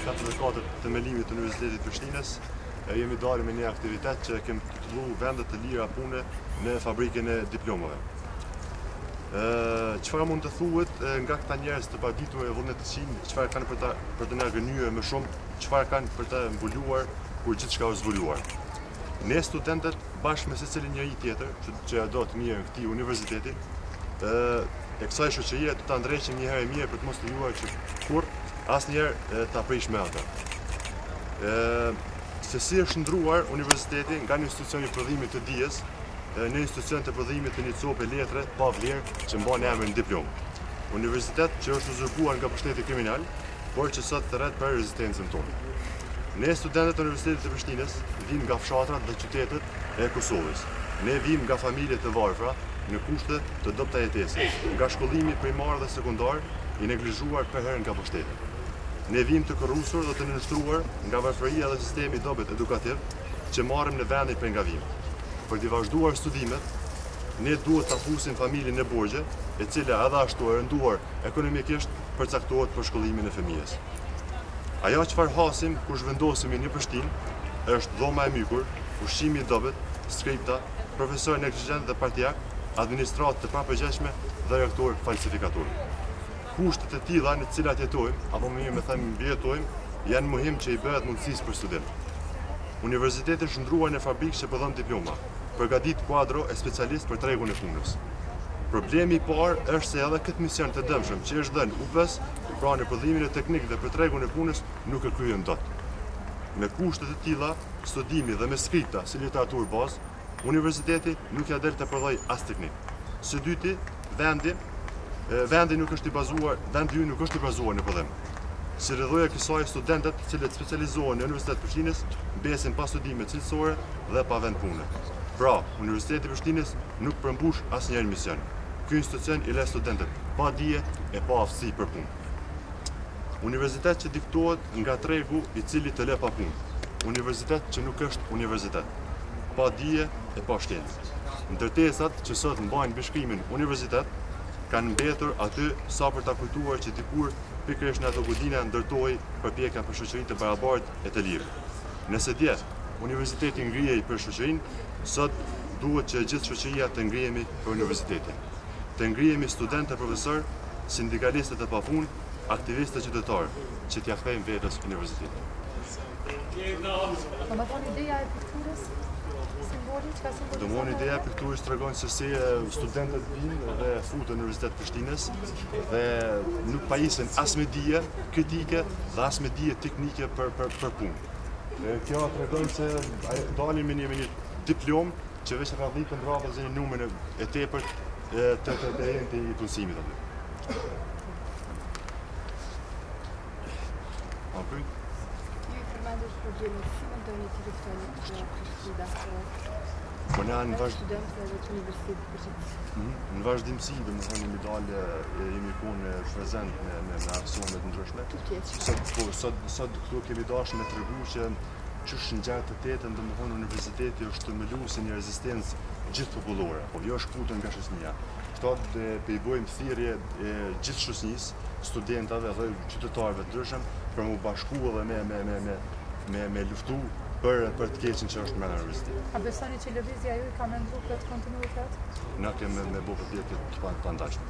44 të melimit të Universitetit Prishtinës, jemi dalë me një aktivitet që kemë titullu vendet të lira pune në fabrikën e diplomave. Çfarë mund të thuhet nga këta njerëz të paditur e vullnetshëm, çfarë kanë për të na gënyer më shumë, çfarë kanë për të mbuluar kur gjithçka është zbuluar. Ne studentët bashkë me secilin njëri tjetër, që do të mirë në këtij universiteti, e kësaj shoqërie të ta ndreqim një herë mirë për të mos lejuar që kur asnjëherë ta prish me ata. Se si është ndruar universiteti nga një institucion i prodhimit të dijes në institucion të prodhimit të një copë letre pa vlerë që mban emrin diplom. Universitet që është uzurpuar nga pushteti kriminal, por që sot thret për rezistencën tonë. Ne studentët e Universitetit të Prishtinës vijmë nga fshatrat dhe qytetet e Kosovës. Ne vijmë nga familje të varfra në kushte të dobta jetese, nga shkollimi primar dhe sekondar i neglizhuar për herë nga pushteti. Ne vijmë të korrusur dhe të nënshtruar nga varfëria dhe sistemi i dobët edukativ që marrim në vendin për ngavim. Për të vazhduar studimet, ne duhet ta fusim familjen në borxhe, e cila edhe ashtu e rënduar ekonomikisht përcaktohet për shkollimin e fëmijës. Ajo çfarë hasim kur zhvendosemi në Prishtinë është dhoma e mykur, ushqimi i dobët, skripta, profesor neglizhent dhe partijak, administratë të papërgjeshme dhe rektor falsifikator. Kushtet e tilla në të cilat jetojmë, apo më mirë me thënë mbijetojmë, janë muhim që i bëhet mundësisë për student. Universiteti është ndruar në fabrikë që prodhon diploma, përgatit kuadro e specialist për tregun e punës. Problemi i parë është se edhe këtë mision të dëmshëm që është dhënë UPS, pra në prodhimin e teknik dhe për tregun e punës, nuk e kryen dot. Me kushtet e tilla, studimi dhe me skripta si literaturë bazë, universiteti nuk ja del të prodhoj as teknik. Së dyti, vendi nuk është i bazuar në prodhim. Si rrëdhoja kësaj, studentët të cilët specializohen në Universitetin e Prishtinës mbesin pa studime cilësore dhe pa vend pune. Pra, Universiteti i Prishtinës nuk përmbush asnjëherë mision. Ky institucion i lë studentët pa dije e pa aftësi për punë. Universitet që diktohet nga tregu i cili të lë pa punë. Universitet që nuk është universitet. Pa dije e pa shkencë. Ndërtesat që sot mbajnë bishkrimin universitet kanë mbetur aty sa për ta kujtuar që dikur pikërisht në ato godina ndërtoi përpjekja për shoqëri të barabartë e të lirë. Nëse dje universiteti ngrihej për shoqërinë, sot duhet që gjithë shoqëria të ngrihemi për universitetin. Të ngrihemi studentë, profesor, sindikalistët e papunë, aktivistë qytetarë, që t'ia kthejmë vetes universitetin. Do më thonë ideja e pikturës? Domon ideja e pikturës tregon se si studentët vinë dhe futen në Universitetin e Prishtinës dhe nuk pajisen as me dije kritike dhe as me dije teknike për punë. Kjo tregon se dalin me një diplom që veç radhitën rradhës dhe një numër e tepërt të i punësimit aty. Po na në vazhdimsi, domethënë jemi punë prezent me aksione të ndryshme. Sot këtu kemi dashur me tregu që çështë në gjatë të tetën, domethënë universiteti është themelu si një rezistencë gjithë popullore, po jo shkputur nga shoqënia. Këto do i bëjmë thirrje gjithë shoqënisë, studentave dhe qytetarëve të ndryshëm për mu bashku edhe me luftu për të keqen që është me në universitet. A besoni që lëvizja ju i ka menduar këtë kontinuitet? Na kemi me bërë përpjekje të pandashme.